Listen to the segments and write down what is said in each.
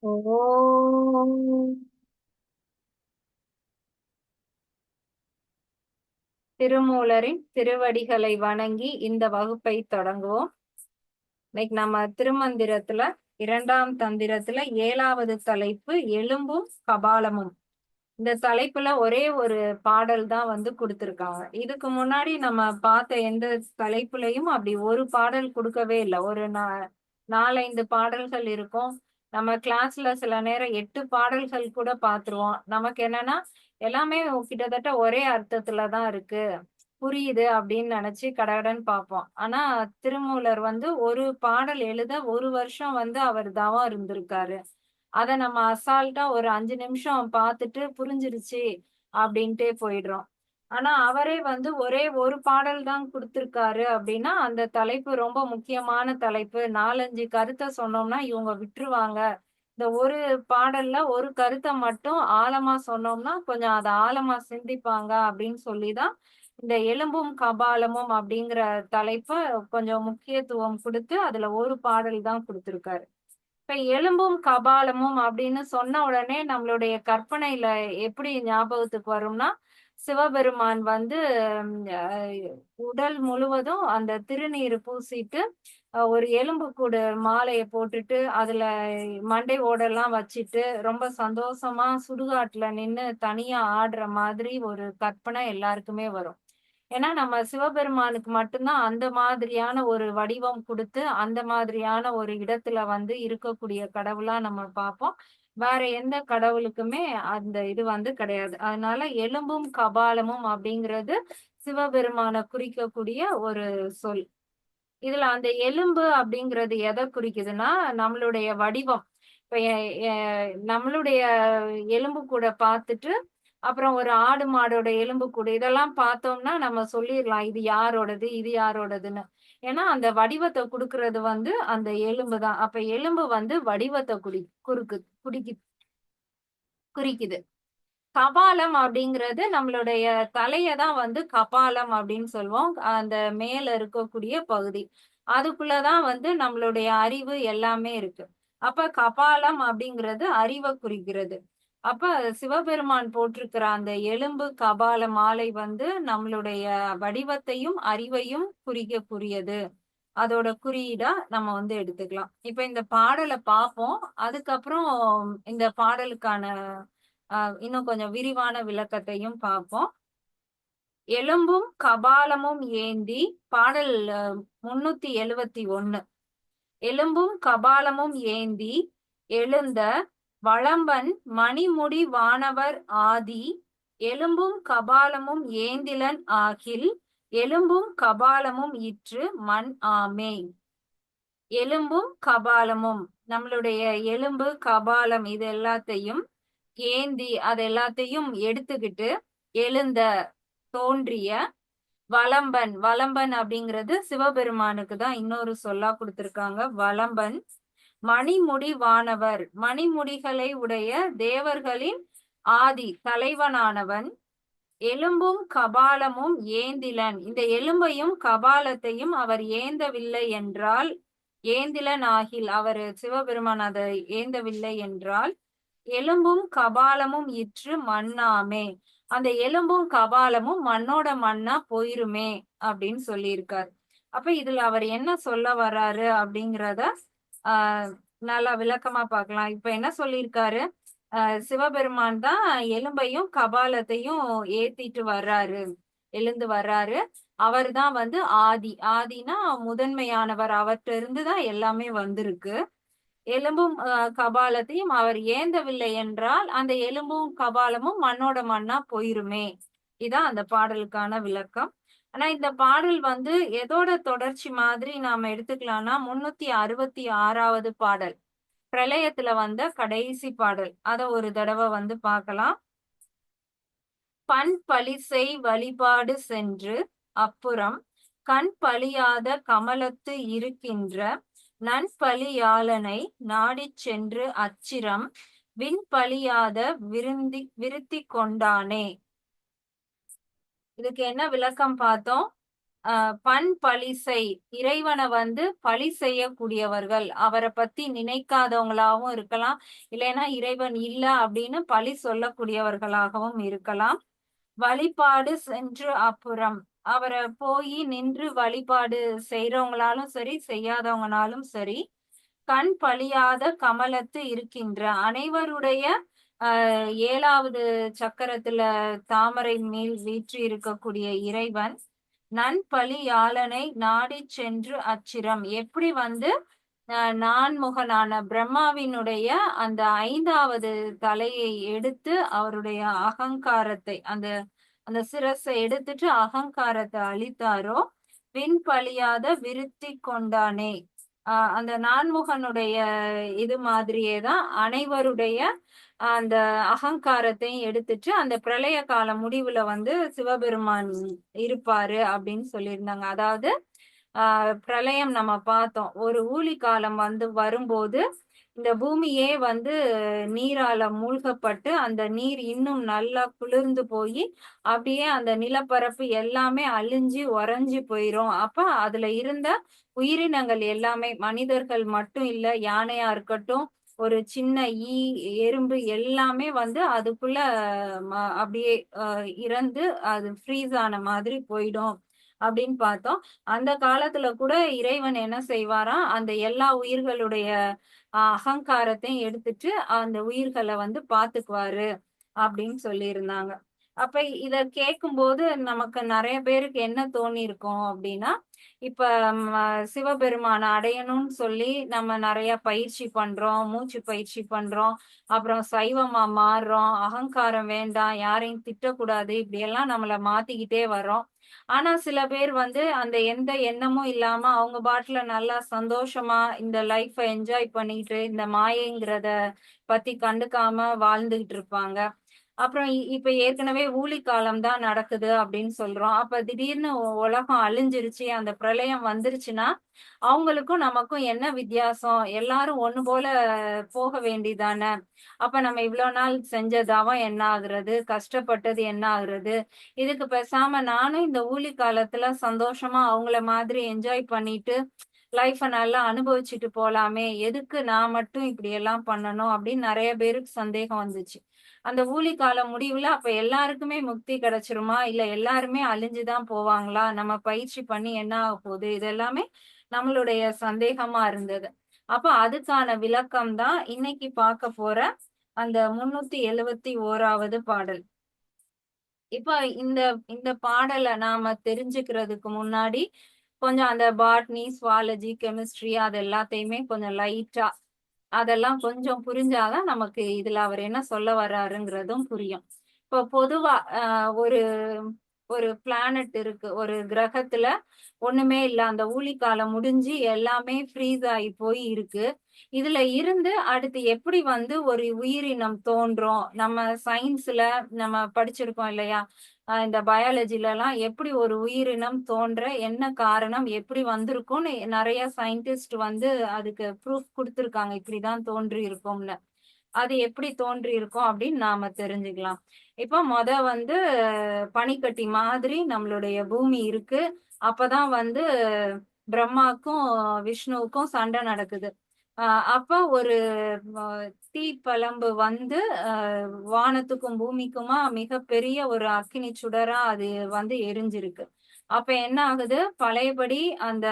ஓம் திருமூலரின் திருவடிகளை வணங்கி இந்த வகுப்பை தொடங்குவோம். இன்னைக்கு நம்ம திருமந்திரத்துல 2ஆம் தந்திரத்துல 7வது தலைப்பு எலும்பும் கபாலமும். இந்த தலைப்புல ஒரே ஒரு பாடல் தான் கொடுத்திருக்காங்க. இதுக்கு முன்னாடி நம்ம பார்த்த எந்த தலைப்புலயும் அப்படி ஒரு பாடல் கொடுக்கவே இல்லை. ஒரு 4-5 பாடல்கள் இருக்கும். நம்ம கிளாஸ்ல சில நேரம் 8 பாடல்கள் கூட பார்த்துருவோம். நமக்கு என்னன்னா எல்லாமே கிட்டத்தட்ட ஒரே அர்த்தத்துல தான் இருக்கு, புரியுது அப்படின்னு நினைச்சு கடகடன்னு பார்ப்போம். ஆனா திருமூலர் ஒரு பாடல் எழுத 1 வருஷம் அவர் தவம் இருந்திருக்காரு. அத நம்ம அசால்ட்டா ஒரு 5 நிமிஷம் பார்த்துட்டு புரிஞ்சிருச்சு அப்படின்ட்டே போயிடுறோம். ஆனா அவரே ஒரே ஒரு பாடல் தான் குடுத்திருக்காரு அப்படின்னா, அந்த தலைப்பு ரொம்ப முக்கியமான தலைப்பு. 4, 5 கருத்த சொன்னோம்னா இவங்க விட்டுருவாங்க. இந்த ஒரு பாடல்ல ஒரு கருத்த மட்டும் ஆழமா சொன்னோம்னா, கொஞ்சம் அத ஆழமா சிந்திப்பாங்க அப்படின்னு சொல்லி தான், இந்த எலும்பும் கபாலமும் அப்படிங்கிற தலைப்ப கொஞ்சம் முக்கியத்துவம் குடுத்து, அதுல ஒரு பாடல் தான் குடுத்திருக்காரு. இப்ப எலும்பும் கபாலமும் அப்படின்னு சொன்ன உடனே நம்மளுடைய கற்பனையில எப்படி ஞாபகத்துக்கு வரும்னா, சிவபெருமான் உடல் முழுவதும் அந்த திருநீர் பூசிட்டு, ஒரு எலும்புக்கூடு மாலைய போட்டுட்டு, அதுல மண்டை ஓடெல்லாம் வச்சுட்டு, ரொம்ப சந்தோஷமா சுடுகாட்டுல நின்னு தனியா ஆடுற மாதிரி ஒரு கற்பனை எல்லாருக்குமே வரும். ஏன்னா, நம்ம சிவபெருமானுக்கு மட்டும் தான் அந்த மாதிரியான ஒரு வடிவம் குடுத்து, அந்த மாதிரியான ஒரு இடத்துல இருக்கக்கூடிய கடவுளா நம்ம பார்ப்போம். வேற எந்த கடவுளுக்குமே அந்த இது கிடையாது. அதனால எலும்பும், கபாலமும் அப்படிங்கிறது சிவபெருமான குறிக்கக்கூடிய ஒரு சொல். இதுல அந்த எலும்பு அப்படிங்கிறது எத குறிக்குதுன்னா, நம்மளுடைய வடிவம். இப்ப எ எ நம்மளுடைய எலும்புக்கூட பார்த்துட்டு, அப்புறம் ஒரு ஆடு, மாடோட எலும்புக்கூடு இதெல்லாம் பார்த்தோம்னா, நம்ம சொல்லிர்லாம். இது யாரோடது? இது யாரோடதுன்னு. ஏன்னா, அந்த வடிவத்த குடுக்குறது அந்த எலும்பு தான். அப்ப எலும்பு வடிவத்த குறுக்கு குடிக்கி குறிக்குது. கபாலம் அப்படிங்கிறது நம்மளுடைய தலைய தான் கபாலம் அப்படின்னு சொல்வோம். அந்த மேல இருக்கக்கூடிய பகுதி. அதுக்குள்ள தான் நம்மளுடைய அறிவு எல்லாமே இருக்கு. அப்ப கபாலம் அப்படிங்கிறது அறிவ குறிக்கிறது. அப்ப சிவபெருமான் போட்டிருக்கிற அந்த எலும்பு கபால மாலை நம்மளுடைய வடிவத்தையும், அறிவையும் குறிக்கக்கூடியது. அதோட குறியீடா நம்ம எடுத்துக்கலாம். இப்ப இந்த பாடல பார்ப்போம். அதுக்கப்புறம் இந்த பாடலுக்கான இன்னும் கொஞ்சம் விரிவான விளக்கத்தையும் பார்ப்போம். எலும்பும் கபாலமும் ஏந்தி பாடல் 371. எலும்பும் கபாலமும் ஏந்தி எழுந்த வளம்பன் மணிமுடி வானவர் ஆதி எலும்பும் கபாலமும் ஏந்திலன் ஆகில் எலும்பும் கபாலமும் இற்று மண் ஆமே. எலும்பும் கபாலமும் நம்மளுடைய எலும்பு, கபாலம் இது எல்லாத்தையும் ஏந்தி அது எல்லாத்தையும் எடுத்துக்கிட்டு எழுந்த தோன்றிய வலம்பன். வலம்பன் அப்படிங்கிறது சிவபெருமானுக்கு தான் இன்னொரு சொல்லா கொடுத்திருக்காங்க. வலம்பன் மணிமுடி வானவர், மணிமுடிகளை உடைய தேவர்களின் ஆதி தலைவனானவன். எலும்பும் கபாலமும் ஏந்திலன், இந்த எலும்பையும் கபாலத்தையும் அவர் ஏந்தவில்லை என்றால், ஏந்திலன் ஆகில் அவர் சிவபெருமான் அதை ஏந்தவில்லை என்றால், எலும்பும் கபாலமும் இற்று மண்ணாமே, அந்த எலும்பும் கபாலமும் மண்ணோட மண்ணா போயிருமே அப்படின்னு சொல்லியிருக்கார். அப்ப இதுல அவர் என்ன சொல்ல வர்றாரு அப்படிங்கிறத நல்லா விளக்கமா பார்க்கலாம். இப்ப என்ன சொல்லியிருக்காரு, சிவபெருமான் தான் எலும்பையும் கபாலத்தையும் ஏத்திட்டு வர்றாரு, எழுந்து வர்றாரு. அவர் தான் ஆதி. ஆதினா முதன்மையானவர். அவர்கிட்ட இருந்துதான் எல்லாமே வந்திருக்கு. எலும்பும் கபாலத்தையும் அவர் ஏந்தவில்லை என்றால் அந்த எலும்பும் கபாலமும் மண்ணோட மண்ணா போயிருமே. இதான் அந்த பாடலுக்கான விளக்கம். ஆனா இந்த பாடல் எதோட தொடர்ச்சி மாதிரி நாம எடுத்துக்கலாம்னா 366வது பாடல், பிரளயத்துல வந்த கடைசி பாடல். அத ஒரு தடவை பார்க்கலாம். பண் பழிசெய் வழிபாடு சென்று அப்புறம் கண் பழியாத கமலத்து இருக்கின்ற நன்பழியாளனை நாடிச் சென்று அச்சிரம் விண்பழியாத விருத்தி கொண்டானே. இதுக்கு என்ன விளக்கம் பார்த்தோம்? பண் பழி செய். இறைவனை வந்து பழி செய்யக்கூடியவர்கள். அவரை பத்தி நினைக்காதவங்களாகவும் இருக்கலாம். இல்லைன்னா இறைவன் இல்ல அப்படின்னு பழி சொல்லக்கூடியவர்களாகவும் இருக்கலாம். வழிபாடு சென்று அப்புறம். அவரை போய் நின்று வழிபாடு செய்றவங்களாலும் சரி, செய்யாதவங்கனாலும் சரி, கண் பழியாத கமலத்து இருக்கின்ற அனைவருடைய 7வது சக்கரத்துல தாமரை மேல் வீற்றி இருக்கக்கூடிய இறைவன் நன்பழியாளனை நாடிச் சென்று அச்சிரம். எப்படி வந்து நான்முகனான பிரம்மாவினுடைய அந்த 5வது தலையை எடுத்து அவருடைய அகங்காரத்தை அந்த அந்த சிரசை எடுத்துட்டு அகங்காரத்தை அழித்தாரோ, விண்பழியாத விருத்தி கொண்டானே. அந்த நான்முகனுடைய இது மாதிரியே தான் அனைவருடைய அந்த அகங்காரத்தையும் எடுத்துட்டு அந்த பிரளய கால முடிவுல வந்து சிவபெருமான் இருப்பாரு அப்படின்னு சொல்லியிருந்தாங்க. அதாவது பிரளயம் நம்ம பார்த்தோம். ஒரு ஊழி காலம் வந்து வரும்போது இந்த பூமியே வந்து நீரால மூழ்கப்பட்டு அந்த நீர் இன்னும் நல்லா குளிர்ந்து போய் அப்படியே அந்த நிலப்பரப்பு எல்லாமே அழிஞ்சு உறைஞ்சு போயிரும். அப்ப அதுல இருந்த உயிரினங்கள் எல்லாமே மனிதர்கள் மட்டும் இல்ல, யானையா இருக்கட்டும், ஒரு சின்ன ஈ, எறும்பு எல்லாமே வந்து அதுக்குள்ள அப்படியே இறந்து அது ஃப்ரீஸ் ஆன மாதிரி போயிடும் அப்படின்னு பார்த்தோம். அந்த காலத்துல கூட இறைவன் என்ன செய்வாராம், அந்த எல்லா உயிர்களுடைய அகங்காரத்தையும் எடுத்துட்டு அந்த உயிர்களை வந்து பாத்துக்குவாரு அப்படின்னு சொல்லியிருந்தாங்க. அப்ப இத கேட்கும்போது நமக்கு நிறைய பேருக்கு என்ன தோணி இருக்கும் அப்படின்னா, இப்ப சிவபெருமான அடையணும்னு சொல்லி நம்ம நிறைய பயிற்சி பண்றோம், மூச்சு பயிற்சி பண்றோம், அப்புறம் சைவமா மாறுறோம், அகங்காரம் வேண்டாம், யாரையும் திட்டக்கூடாது, இப்படி எல்லாம் நம்மள மாத்திக்கிட்டே வர்றோம். ஆனா சில பேர் வந்து அந்த எந்த எண்ணமும் இல்லாம அவங்க பாட்டுல நல்லா சந்தோஷமா இந்த லைஃப என்ஜாய் பண்ணிட்டு இந்த மாயைங்கிறத பத்தி கண்டுக்காம வாழ்ந்துகிட்டு இருப்பாங்க. அப்புறம் இப்ப ஏற்கனவே ஊழி காலம் தான் நடக்குது அப்படின்னு சொல்றோம். அப்ப திடீர்னு உலகம் அழிஞ்சிருச்சு, அந்த பிரளயம் வந்துருச்சுன்னா, அவங்களுக்கும் நமக்கும் என்ன வித்தியாசம்? எல்லாரும் ஒண்ணு போல போக வேண்டியதானே! அப்ப நம்ம இவ்ளோ நாள் செஞ்ச தவம் என்ன ஆகுறது? கஷ்டப்பட்டது என்ன ஆகுறது? இதுக்கு பேசாம நானும் இந்த ஊழி காலத்துல சந்தோஷமா அவங்கள மாதிரி என்ஜாய் பண்ணிட்டு, லைஃப நல்லா அனுபவிச்சுட்டு போலாமே! எதுக்கு நான் மட்டும் இப்படியெல்லாம் பண்ணணும்? அப்படின்னு நெறைய பேருக்கு சந்தேகம் வந்துச்சு. அந்த ஊழி காலம் முடிவுல அப்ப எல்லாருக்குமே முக்தி கிடைச்சிருமா? இல்ல எல்லாருமே அழிஞ்சு தான் போவாங்களா? நம்ம பயிற்சி பண்ணி என்ன ஆகப்போகுது? இது எல்லாமே நம்மளுடைய சந்தேகமா இருந்தது. அப்ப அதுக்கான விளக்கம் தான் இன்னைக்கு பார்க்க போற அந்த 371வது பாடல். இப்ப இந்த இந்த பாடல நாம தெரிஞ்சுக்கிறதுக்கு முன்னாடி, கொஞ்சம் அந்த பாட்னி, சுவாலஜி, கெமிஸ்ட்ரி அது எல்லாத்தையுமே கொஞ்சம் லைட்டா அதெல்லாம் கொஞ்சம் புரிஞ்சாதான் நமக்கு இதுல அவர் என்ன சொல்ல வர்றாருங்கிறதும் புரியும். இப்போ பொதுவா ஒரு ஒரு பிளானட் இருக்கு. ஒரு கிரகத்துல ஒண்ணுமே இல்ல. அந்த ஊழிக்காலம் முடிஞ்சு எல்லாமே ஃப்ரீஸ் ஆகி போய் இருக்கு. இதுல இருந்து அடுத்து எப்படி வந்து ஒரு உயிரினம் தோன்றும்? நம்ம சயின்ஸ்ல நம்ம படிச்சிருக்கோம் இல்லையா? இந்த பயாலஜிலலாம் எப்படி ஒரு உயிரினம் தோன்ற, என்ன காரணம், எப்படி வந்திருக்கும்னு நெறைய சயின்டிஸ்ட் வந்து அதுக்கு ப்ரூஃப் குடுத்துருக்காங்க. இப்படிதான் தோன்றி இருக்கும்னு. அது எப்படி தோன்றி இருக்கும் அப்படின்னு நாம தெரிஞ்சுக்கலாம். இப்ப வந்து பனிக்கட்டி மாதிரி நம்மளுடைய பூமி இருக்கு. அப்பதான் வந்து பிரம்மாக்கும், விஷ்ணுவுக்கும் சண்டை நடக்குது. அ அப்ப ஒரு அ தீப்பழம்பு வந்து வானத்துக்கும், பூமிக்குமா மிகப்பெரிய ஒரு அக்கினி சுடரா அது வந்து எரிஞ்சிருக்கு. அப்ப என்ன ஆகுது? பழையபடி அந்த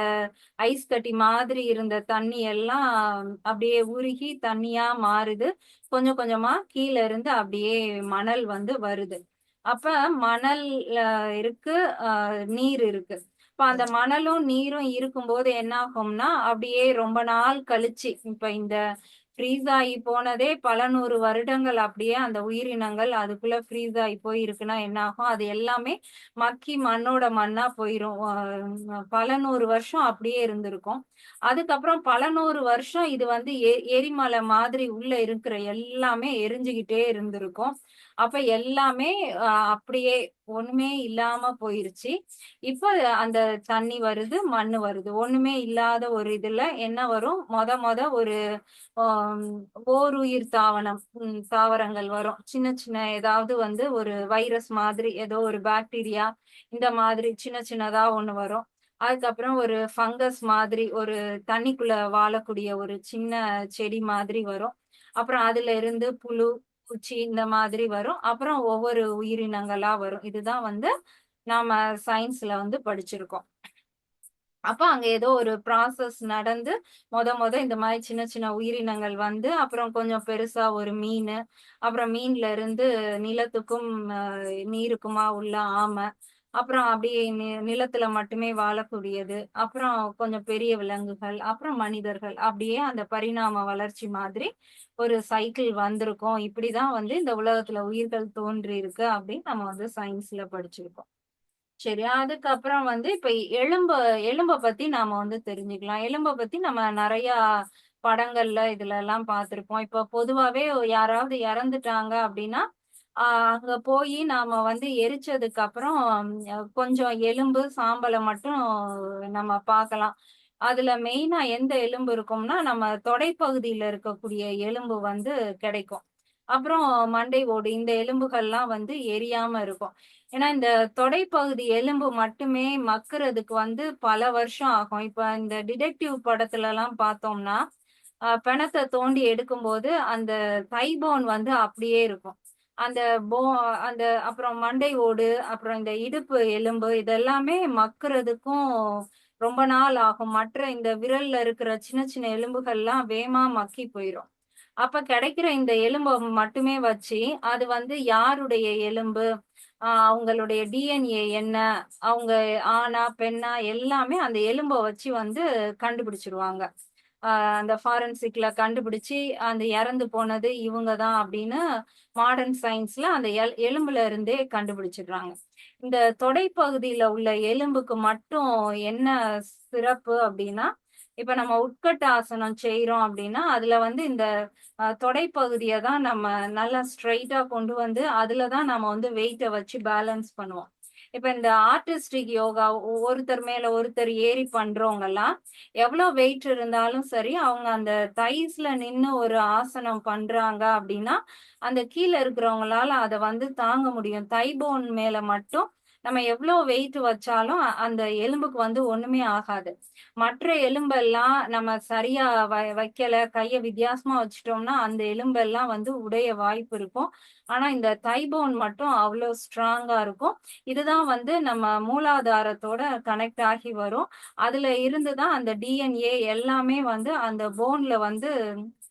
ஐஸ் கட்டி மாதிரி இருந்த தண்ணி எல்லாம் அப்படியே உருகி தண்ணியா மாறுது. கொஞ்சம் கொஞ்சமா கீழ இருந்து அப்படியே மணல் வந்து வருது. அப்ப மணல்ல இருக்கு, நீர் இருக்கு. இப்ப அந்த மணலும், நீரும் இருக்கும்போது என்ன ஆகும்னா, அப்படியே ரொம்ப நாள் கழிச்சு, இப்ப இந்த ஃப்ரீஸ் ஆகி போனதே பல 100 வருடங்கள் அப்படியே அந்த உயிரினங்கள் அதுக்குள்ள ஃப்ரீஸ் ஆகி போய் இருக்குன்னா என்ன ஆகும்? அது எல்லாமே மக்கி மண்ணோட மண்ணா போயிரும். பல 100 வருஷம் அப்படியே இருந்திருக்கும். அதுக்கப்புறம் பல 100 வருஷம் இது வந்து எரிமலை மாதிரி உள்ள இருக்கிற எல்லாமே எரிஞ்சுகிட்டே இருந்திருக்கும். அப்ப எல்லாமே அப்படியே ஒண்ணுமே இல்லாம போயிருச்சு. இப்ப அந்த தண்ணி வருது, மண்ணு வருது. ஒண்ணுமே இல்லாத ஒரு இதுல என்ன வரும்? மொத ஒரு ஆம் ஓருயிர் தாவரங்கள் வரும். சின்ன சின்ன ஏதாவது வந்து ஒரு வைரஸ் மாதிரி ஏதோ ஒரு பாக்டீரியா இந்த மாதிரி சின்ன சின்னதா ஒண்ணு வரும். அதுக்கப்புறம் ஒரு ஃபங்கஸ் மாதிரி ஒரு தண்ணிக்குள்ள வாழக்கூடிய ஒரு சின்ன செடி மாதிரி வரும். அப்புறம் அதுல இருந்து புழு, பூச்சி இந்த மாதிரி வரும். அப்புறம் ஒவ்வொரு உயிரினங்களா வரும். இதுதான் வந்து நாம சயின்ஸ்ல வந்து படிச்சிருக்கோம். அப்ப அங்க ஏதோ ஒரு ப்ராசஸ் நடந்து மொத இந்த மாரி சின்ன சின்ன உயிரினங்கள் வந்து, அப்புறம் கொஞ்சம் பெருசா ஒரு மீனு, அப்புறம் மீன்ல இருந்து நிலத்துக்கும் நீருக்குமா உள்ள ஆமை, அப்புறம் அப்படியே நிலத்துல மட்டுமே வாழக்கூடியது, அப்புறம் கொஞ்சம் பெரிய விலங்குகள், அப்புறம் மனிதர்கள். அப்படியே அந்த பரிணாம வளர்ச்சி மாதிரி ஒரு சைக்கிள் வந்திருக்கும். இப்படிதான் வந்து இந்த உலகத்துல உயிர்கள் தோன்றியிருக்கு அப்படின்னு நம்ம வந்து சயின்ஸ்ல படிச்சிருக்கோம். சரி. அதுக்கப்புறம் வந்து இப்ப எலும்ப பத்தி நாம வந்து தெரிஞ்சுக்கலாம். எலும்ப பத்தி நம்ம நெறையா படங்கள்ல இதுலலாம் பார்த்திருப்போம். இப்ப பொதுவாவே யாராவது இறந்துட்டாங்க அப்டின்னா, அங்க போயி நாம வந்து எரிச்சதுக்கு அப்புறம் கொஞ்சம் எலும்பு, சாம்பல மட்டும் நம்ம பார்க்கலாம். அதுல மெயினா எந்த எலும்பு இருக்கும்னா, நம்ம தொடைப்பகுதியில இருக்கக்கூடிய எலும்பு வந்து கிடைக்கும். அப்புறம் மண்டை ஓடு இந்த எலும்புகள்லாம் வந்து எரியாம இருக்கும். ஏன்னா, இந்த தொடைப்பகுதி எலும்பு மட்டுமே மக்குறதுக்கு வந்து பல வருஷம் ஆகும். இப்ப இந்த டிடெக்டிவ் படத்துலலாம் பார்த்தோம்னா, பிணத்த தோண்டி எடுக்கும்போது, அந்த தை போன் வந்து அப்படியே இருக்கும். அந்த போ அந்த அப்புறம் மண்டை ஓடு, அப்புறம் இந்த இடுப்பு எலும்பு இதெல்லாமே மக்குறதுக்கும் ரொம்ப நாள் ஆகும். மற்ற இந்த விரல்ல இருக்கிற சின்ன சின்ன எலும்புகள்லாம் வேகமா மக்கி போயிரும். அப்ப கிடைக்கிற இந்த எலும்ப மட்டுமே வச்சு, அது வந்து யாருடைய எலும்பு, அவங்களுடைய டிஎன்ஏ என்ன, அவங்க ஆணா, பெண்ணா எல்லாமே அந்த எலும்ப வச்சு வந்து கண்டுபிடிச்சுருவாங்க. அ அந்த ஃபாரன்சிக்ல கண்டுபிடிச்சு, அந்த இறந்து போனது இவங்க தான் அப்படின்னு மாடர்ன் சயின்ஸ்ல அந்த எலும்புல இருந்தே கண்டுபிடிச்சிடுறாங்க. இந்த தொடைப்பகுதியில உள்ள எலும்புக்கு மட்டும் என்ன சிறப்பு அப்படின்னா, இப்ப நம்ம உட்கட்ட ஆசனம் செய்றோம் அப்படின்னா, அதுல வந்து இந்த தொடைப்பகுதிய தான் நம்ம நல்லா ஸ்ட்ரெய்ட்டா கொண்டு வந்து, அதுல தான் நம்ம வந்து வெயிட்ட வச்சு பேலன்ஸ் பண்ணுவோம். இப்ப இந்த ஆர்டிஸ்டிக் யோகா ஒருத்தர் மேல ஒருத்தர் ஏறி பண்றவங்கலாம், எவ்ளோ வெயிட் இருந்தாலும் சரி, அவங்க அந்த தைஸ்ல நின்னு ஒரு ஆசனம் பண்றாங்க அப்படின்னா, அந்த கீழ இருக்கிறவங்களால அத வந்து தாங்க முடியும். தை போன் மேல மட்டும் நம்ம எவ்ளோ வெயிட் வச்சாலும், அந்த எலும்புக்கு வந்து ஒண்ணுமே ஆகாது. மற்ற எலும்பெல்லாம் நம்ம சரியா வைக்கல, கைய வித்தியாசமா வச்சுட்டோம்னா, அந்த எலும்பெல்லாம் வந்து உடைய வாய்ப்பு இருக்கும். ஆனா, இந்த தை போன் மட்டும் அவ்ளோ ஸ்ட்ராங்கா இருக்கும். இதுதான் வந்து நம்ம மூலாதாரத்தோட கனெக்ட் ஆகி வரும். அதுல இருந்து தான் அந்த டிஎன்ஏ எல்லாமே வந்து அந்த போன்ல வந்து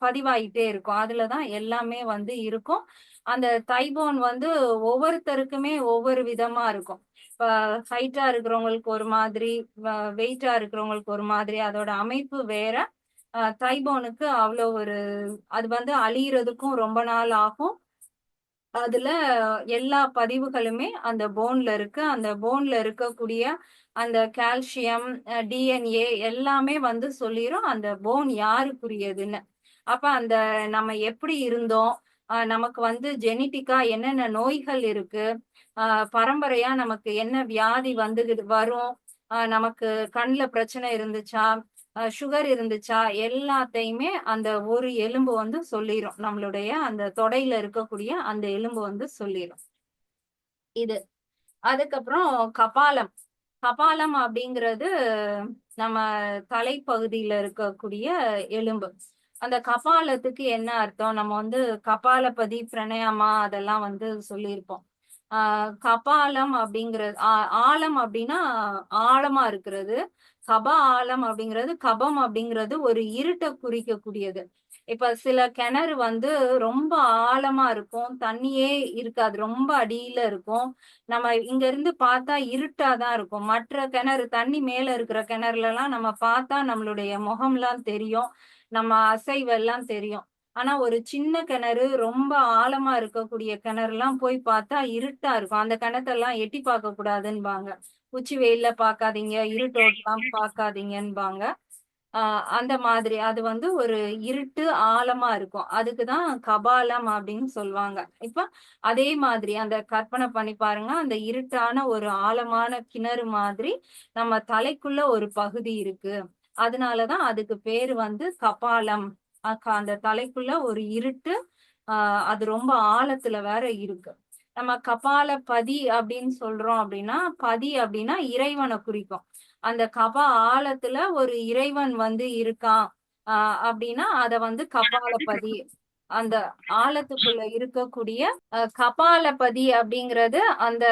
பதிவாயிட்டே இருக்கும். அதுல தான் எல்லாமே வந்து இருக்கும். அந்த தை போன் வந்து ஒவ்வொருத்தருக்குமே ஒவ்வொரு விதமா இருக்கும். இப்ப ஹைட்டா இருக்கிறவங்களுக்கு ஒரு மாதிரி, வ வெயிட்டா இருக்கிறவங்களுக்கு ஒரு மாதிரி, அதோட அமைப்பு வேற. தை போனுக்கு அவ்ளோ ஒரு அது வந்து அழியறதுக்கும் ரொம்ப நாள் ஆகும். அதுல எல்லா பதிவுகளுமே அந்த போன்ல இருக்கு. அந்த போன்ல இருக்கக்கூடிய அந்த கால்சியம், டிஎன்ஏ எல்லாமே வந்து சொல்லிரும். அந்த போன் யாருக்குரியதுன்னு. அப்ப அந்த நம்ம எப்படி இருந்தோம்? நமக்கு வந்து ஜெனடிக்கா என்னென்ன நோய்கள் இருக்கு? அ பரம்பரையா நமக்கு என்ன வியாதி வரும்? நமக்கு கண்ல பிரச்சனை இருந்துச்சா? சுகர் இருந்துச்சா? எல்லாத்தையுமே அந்த ஒரு எலும்பு வந்து சொல்லிரும். நம்மளுடைய அந்த தொடையில இருக்கக்கூடிய அந்த எலும்பு வந்து சொல்லிரும். இது. அதுக்கப்புறம் கபாலம். கபாலம் அப்படிங்கிறது நம்ம தலைப்பகுதியில இருக்கக்கூடிய எலும்பு. அந்த கபாலத்துக்கு என்ன அர்த்தம்? நம்ம வந்து கபாலபதி, பிராணாயாமா அதெல்லாம் வந்து சொல்லியிருப்போம். ஆ கபாலம் அப்படிங்கிறது ஆழம் அப்படின்னா ஆழமா இருக்கிறது. ஆழம் அப்படிங்கிறது கபம் அப்படிங்கிறது ஒரு இருட்ட குறிக்கக்கூடியது. இப்ப சில கிணறு வந்து ரொம்ப ஆழமா இருக்கும். தண்ணியே இருக்காது. ரொம்ப அடியில இருக்கும். நம்ம இங்க இருந்து பார்த்தா இருட்டா தான் இருக்கும். மற்ற கிணறு தண்ணி மேல இருக்கிற கிணறுலலாம் நம்ம பார்த்தா நம்மளுடைய முகம்லாம் தெரியும். நம்ம அசைவெல்லாம் தெரியும். ஆனா ஒரு சின்ன கிணறு, ரொம்ப ஆழமா இருக்கக்கூடிய கிணறுலாம் போய் பார்த்தா இருட்டா இருக்கும். அந்த கிணத்தெல்லாம் எட்டி பார்க்கக் கூடாதுன்னுபாங்க. உச்சி வெயில்ல பார்க்காதீங்க, இருட்டோட்டலாம் பார்க்காதீங்கன்பாங்க. அந்த மாதிரி அது வந்து ஒரு இருட்டு ஆழமா இருக்கும். அதுக்குதான் கபாலம் அப்படின்னு சொல்லுவாங்க. இப்ப அதே மாதிரி அந்த கற்பனை பண்ணி பாருங்க. அந்த இருட்டான ஒரு ஆழமான கிணறு மாதிரி நம்ம தலைக்குள்ள ஒரு பகுதி இருக்கு. அதனாலதான் அதுக்கு பேரு வந்து கபாலம். அந்த தலைக்குள்ள ஒரு இருட்டு. அது ரொம்ப ஆழத்துல வேற இருக்கு. நம்ம கபால பதி அப்படின்னு சொல்றோம் அப்படின்னா, பதி அப்படின்னா இறைவனை குறிக்கும். அந்த ஆழத்துல ஒரு இறைவன் வந்து இருக்கான். அப்படின்னா அத வந்து கபாலபதி. அந்த ஆழத்துக்குள்ள இருக்கக்கூடிய கபாலபதி அப்படிங்கிறது அந்த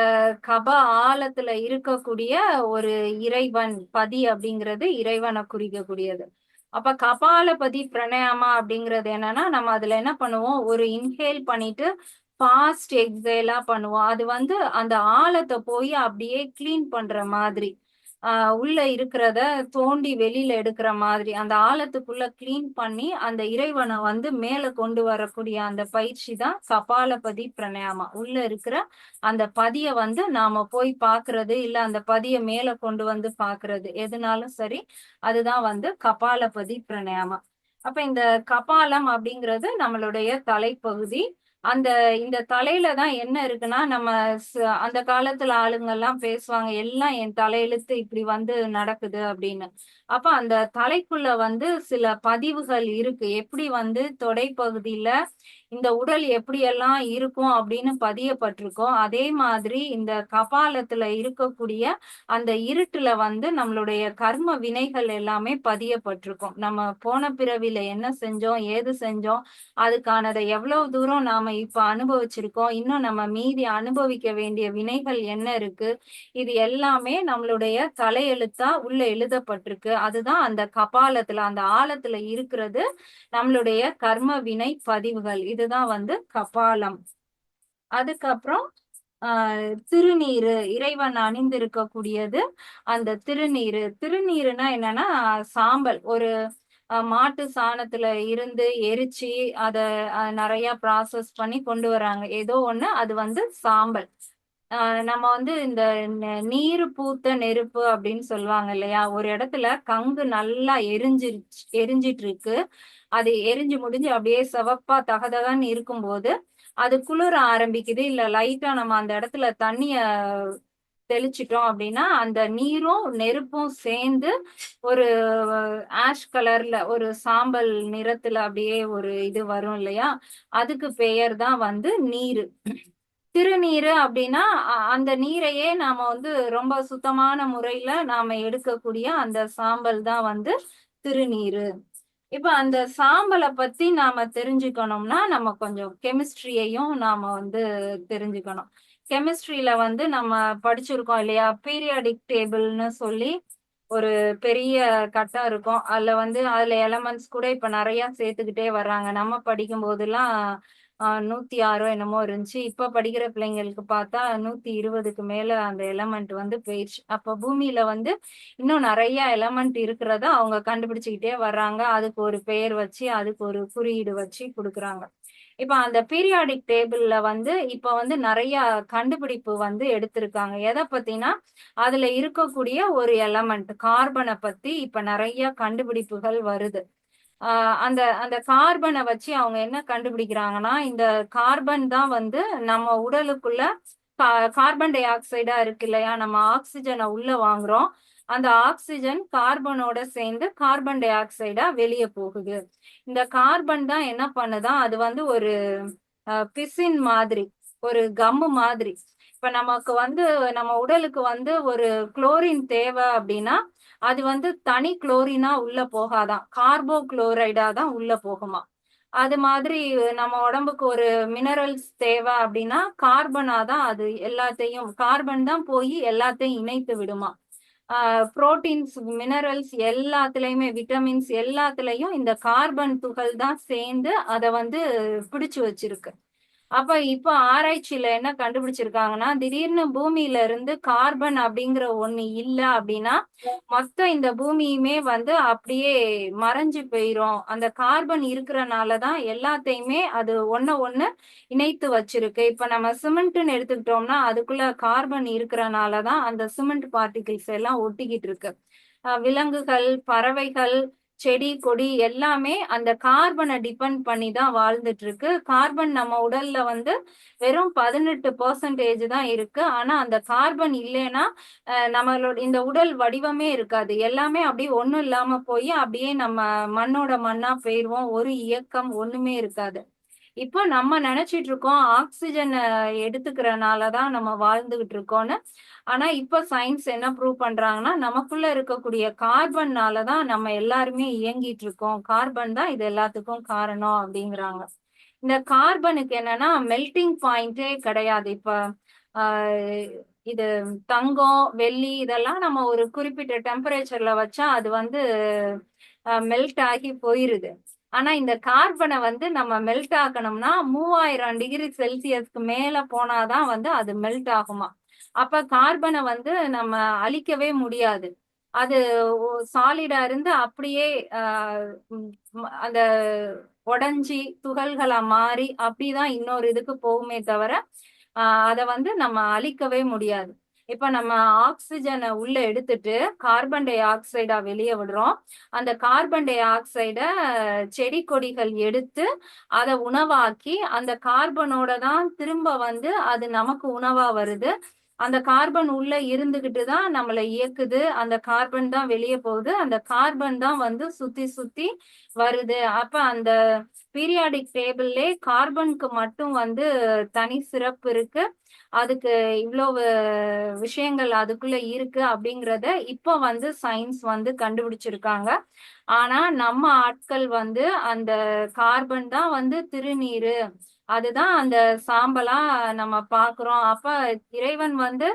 கப ஆழத்துல இருக்கக்கூடிய ஒரு இறைவன். பதி அப்படிங்கிறது இறைவனை குறிக்கக்கூடியது. அப்ப கபாலபதி பிராணாயாமா அப்படிங்கிறது என்னன்னா, நம்ம அதுல என்ன பண்ணுவோம், ஒரு இன்ஹேல் பண்ணிட்டு ஃபாஸ்ட் எக்ஸேலா பண்ணுவோம். அது வந்து அந்த ஆழத்தை போய் அப்படியே கிளீன் பண்ற மாதிரி. உள்ள இருக்கிறத தோண்டி வெளியில எடுக்கிற மாதிரி அந்த ஆழத்துக்குள்ள கிளீன் பண்ணி அந்த இறைவனை வந்து மேல கொண்டு வரக்கூடிய அந்த பயிற்சி தான் கபாலபதி பிராணாயாமா. உள்ள இருக்கிற அந்த பதிய வந்து நாம போய் பாக்குறது, இல்ல அந்த பதிய மேல கொண்டு வந்து பாக்குறது, எதுனாலும் சரி அதுதான் வந்து கபாலபதி பிராணாயாமா. அப்ப இந்த கபாலம் அப்படிங்கிறது நம்மளுடைய தலைப்பகுதி. அந்த இந்த தலையில தான் என்ன இருக்குன்னா, நம்ம அந்த காலத்துல ஆளுங்க எல்லாம் பேசுவாங்க, எல்லாம் என் தலையெழுத்து இப்படி வந்து நடக்குது அப்படின்னு. அப்ப அந்த தலைக்குள்ள வந்து சில பதிவுகள் இருக்கு. எப்படி வந்து தொடைப்பகுதியில இந்த உடல் எப்படியெல்லாம் இருக்கும் அப்படின்னு பதியப்பட்டிருக்கோ, அதே மாதிரி இந்த கபாலத்துல இருக்கக்கூடிய அந்த இருட்டுல வந்து நம்மளுடைய கர்ம வினைகள் எல்லாமே பதியப்பட்டிருக்கும். நம்ம போன பிறவில என்ன செஞ்சோம், ஏது செஞ்சோம், அதுக்கானதை எவ்வளவு தூரம் நாம இப்ப அனுபவிச்சிருக்கோம், இன்னும் நம்ம மீதி அனுபவிக்க வேண்டிய வினைகள் என்ன இருக்கு, இது எல்லாமே நம்மளுடைய தலையெழுத்தா உள்ள எழுதப்பட்டிருக்கு. அதுதான் அந்த கபாலத்துல அந்த ஆழத்துல இருக்கிறது நம்மளுடைய கர்ம வினை பதிவுகள். இதுதான் வந்து கபாலம். அதுக்கப்புறம் திருநீரு, இறைவன் அணிந்திருக்கக்கூடியது அந்த திருநீரு. திருநீருன்னா என்னன்னா சாம்பல். ஒரு மாட்டு சாணத்துல இருந்து எரிச்சு அத நிறைய ப்ராசஸ் பண்ணி கொண்டு வராங்க. ஏதோ ஒண்ணு அது வந்து சாம்பல். நம்ம வந்து இந்த நீர் பூத்த நெருப்பு அப்படின்னு சொல்லுவாங்க இல்லையா? ஒரு இடத்துல கங்கு நல்லா எரிஞ்சிட்டு இருக்கு. அது எரிஞ்சு முடிஞ்சு அப்படியே சிவப்பா தகதகன்னு இருக்கும்போது அது குளிர ஆரம்பிக்குது. இல்ல லைட்டா நம்ம அந்த இடத்துல தண்ணிய தெளிச்சிட்டோம் அப்படின்னா அந்த நீரும் நெருப்பும் சேர்ந்து ஒரு ஆஷ் கலர்ல ஒரு சாம்பல் நிறத்துல அப்படியே ஒரு இது வரும் இல்லையா? அதுக்கு பெயர் தான் வந்து நீரு. திருநீரு அப்படின்னா அந்த நீரையே நாம வந்து ரொம்ப சுத்தமான முறையில நாம எடுக்கக்கூடிய அந்த சாம்பல் தான் வந்து திருநீரு. இப்ப அந்த சாம்பலை பத்தி நாம தெரிஞ்சுக்கணும்னா நம்ம கொஞ்சம் கெமிஸ்ட்ரியையும் நாம வந்து தெரிஞ்சுக்கணும். கெமிஸ்ட்ரியில வந்து நம்ம படிச்சிருக்கோம் இல்லையா? பீரியாடிக் டேபிள்னு சொல்லி ஒரு பெரிய கட்டம் இருக்கும். அதுல எலமெண்ட்ஸ் கூட இப்ப நிறைய சேர்த்துக்கிட்டே வர்றாங்க. நம்ம படிக்கும் போதெல்லாம் 106 என்னமோ இருந்துச்சு. இப்ப படிக்கிற பிள்ளைங்களுக்கு பார்த்தா 120க்கு மேல அந்த எலமெண்ட் வந்து போயிடுச்சு. அப்ப பூமியில வந்து இன்னும் நிறைய எலமெண்ட் இருக்கிறத அவங்க கண்டுபிடிச்சுக்கிட்டே வர்றாங்க. அதுக்கு ஒரு பெயர் வச்சு அதுக்கு ஒரு குறியீடு வச்சு கொடுக்குறாங்க. இப்ப அந்த பீரியாடிக் டேபிள்ல வந்து இப்ப வந்து நிறைய கண்டுபிடிப்பு வந்து எடுத்திருக்காங்க. எதை பத்தினா அதுல இருக்கக்கூடிய ஒரு எலமெண்ட் கார்பனை பத்தி இப்ப நிறைய கண்டுபிடிப்புகள் வருது. அந்த அந்த கார்பனை வச்சு அவங்க என்ன கண்டுபிடிக்கிறாங்கன்னா, இந்த கார்பன் தான் வந்து நம்ம உடலுக்குள்ள கார்பன் டை ஆக்சைடா இருக்கு இல்லையா? நம்ம ஆக்சிஜனை உள்ள வாங்குறோம். அந்த ஆக்சிஜன் கார்பனோட சேர்ந்து கார்பன் டை ஆக்சைடா வெளியே போகுது. இந்த கார்பன் தான் என்ன பண்ணுதான், அது வந்து ஒரு பிசின் மாதிரி, ஒரு கம்மு மாதிரி. இப்ப நமக்கு வந்து நம்ம உடலுக்கு வந்து ஒரு குளோரின் தேவை அப்படின்னா அது வந்து தனி குளோரினா உள்ள போகாதான், கார்போ குளோரைடா தான் உள்ள போகுமா. அது மாதிரி நம்ம உடம்புக்கு ஒரு மினரல்ஸ் தேவை அப்படின்னா கார்பனா தான் அது எல்லாத்தையும், கார்பன் தான் போய் எல்லாத்தையும் இணைத்து விடுமா. புரோட்டீன்ஸ், மினரல்ஸ் எல்லாத்துலயுமே, விட்டமின்ஸ் எல்லாத்துலயும் இந்த கார்பன் துகள் தான் சேர்ந்து அதை வந்து பிடிச்சு வச்சிருக்கு. அப்ப இப்ப ஆராய்ச்சியில என்ன கண்டுபிடிச்சிருக்காங்கன்னா, திடீர்னு பூமியில இருந்து கார்பன் அப்படிங்கிற ஒண்ணு இல்ல அப்படின்னா மொத்தம் இந்த பூமியுமே வந்து அப்படியே மறைஞ்சு போயிரும். அந்த கார்பன் இருக்கிறனாலதான் எல்லாத்தையுமே அது ஒண்ணு இணைத்து வச்சிருக்கு. இப்ப நம்ம சிமெண்ட்னு எடுத்துக்கிட்டோம்னா அதுக்குள்ள கார்பன் இருக்கிறனாலதான் அந்த சிமெண்ட் பார்ட்டிகிள்ஸ் எல்லாம் ஒட்டிக்கிட்டு இருக்கு. விலங்குகள், பறவைகள், செடி கொடி எல்லாமே அந்த கார்பனை டிபெண்ட் பண்ணி தான் வாழ்ந்துட்டு இருக்கு. கார்பன் நம்ம உடல்ல வந்து வெறும் 18% தான் இருக்கு. ஆனா அந்த கார்பன் இல்லைன்னா நம்மளோட இந்த உடல் வடிவமே இருக்காது. எல்லாமே அப்படியே ஒண்ணும் இல்லாம போய் அப்படியே நம்ம மண்ணோட மண்ணா போயிருவோம். ஒரு இயக்கம் ஒண்ணுமே இருக்காது. இப்போ நம்ம நினைச்சிட்டு இருக்கோம் ஆக்சிஜன் எடுத்துக்கிறனாலதான் நம்ம வாழ்ந்துகிட்டு இருக்கோம்னு. ஆனா இப்ப சயின்ஸ் என்ன ப்ரூவ் பண்றாங்கன்னா நமக்குள்ள இருக்கக்கூடிய கார்பன்னாலதான் நம்ம எல்லாருமே இயங்கிட்டு இருக்கோம். கார்பன் தான் இது எல்லாத்துக்கும் காரணம் அப்படிங்கிறாங்க. இந்த கார்பனுக்கு என்னன்னா மெல்டிங் பாயிண்டே கிடையாது. இப்ப ஆஹ் இது தங்கம் வெள்ளி இதெல்லாம் நம்ம ஒரு குறிப்பிட்ட டெம்பரேச்சர்ல வச்சா அது வந்து மெல்ட் ஆகி போயிருது. ஆனா இந்த கார்பனை வந்து நம்ம மெல்ட் ஆக்கணும்னா 3000 டிகிரி செல்சியஸ்க்கு மேல போனாதான் வந்து அது மெல்ட் ஆகுமா. அப்ப கார்பனை வந்து நம்ம அழிக்கவே முடியாது. அது சாலிடா இருந்து அப்படியே அந்த உடைஞ்சி துகள்களா மாறி அப்படிதான் இன்னொரு இதுக்கு போகுமே தவிர அதை வந்து நம்ம அழிக்கவே முடியாது. இப்ப நம்ம ஆக்சிஜனை உள்ள எடுத்துட்டு கார்பன் டை ஆக்சைடா வெளியே விடுறோம். அந்த கார்பன் டை ஆக்சைட செடி கொடிகள் எடுத்து அதை உணவாக்கி அந்த கார்பனோட தான் திரும்ப வந்து அது நமக்கு உணவா வருது. அந்த கார்பன் உள்ள இருந்துகிட்டு தான் நம்மளை இயக்குது. அந்த கார்பன் தான் வெளியே போகுது. அந்த கார்பன் தான் வந்து சுத்தி சுத்தி வருது. அப்ப அந்த பீரியாடிக் டேபிள்லே கார்பனுக்கு மட்டும் வந்து தனி சிறப்பு இருக்கு. அதுக்கு இவ்வளவு விஷயங்கள் அதுக்குள்ள இருக்கு அப்படிங்கிறத இப்ப வந்து சயின்ஸ் வந்து கண்டுபிடிச்சிருக்காங்க. ஆனா நம்ம ஆட்கள் வந்து அந்த கார்பன் தான் வந்து திருநீரு, அதுதான் அந்த சாம்பலா நம்ம பாக்குறோம். அப்ப இறைவன் வந்து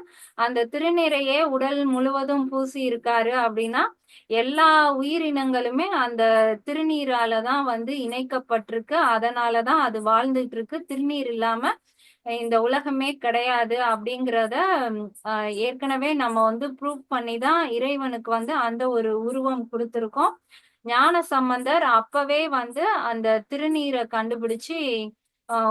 அந்த திருநீரையே உடல் முழுவதும் பூசி இருக்காரு அப்படின்னா எல்லா உயிரினங்களுமே அந்த திருநீராலதான் வந்து இணைக்கப்பட்டிருக்கு. அதனாலதான் அது வாழ்ந்துட்டு இருக்கு. திருநீர் இல்லாம இந்த உலகமே கிடையாது அப்படிங்கிறத ஏற்கனவே நம்ம வந்து ப்ரூவ் பண்ணி தான் இறைவனுக்கு வந்து அந்த ஒரு உருவம் கொடுத்திருக்கோம். ஞான சம்பந்தர் அப்பவே வந்து அந்த திருநீரை கண்டுபிடிச்சு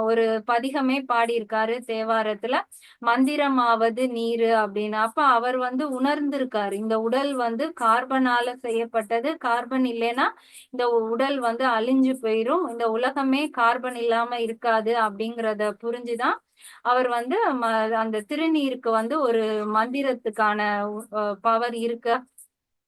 ஒரு பதிகமே பாடியிருக்காரு தேவாரத்துல. மந்திரமாவது நீரு அப்படின்னு. அப்ப அவர் வந்து உணர்ந்திருக்காரு இந்த உடல் வந்து கார்பனால செய்யப்பட்டது. கார்பன் இல்லைன்னா இந்த உடல் வந்து அழிஞ்சு போயிரும். இந்த உலகமே கார்பன் இல்லாம இருக்காது அப்படிங்கிறத புரிஞ்சுதான் அவர் வந்து அந்த திருநீருக்கு வந்து ஒரு மந்திரத்துக்கான பவர் இருக்கு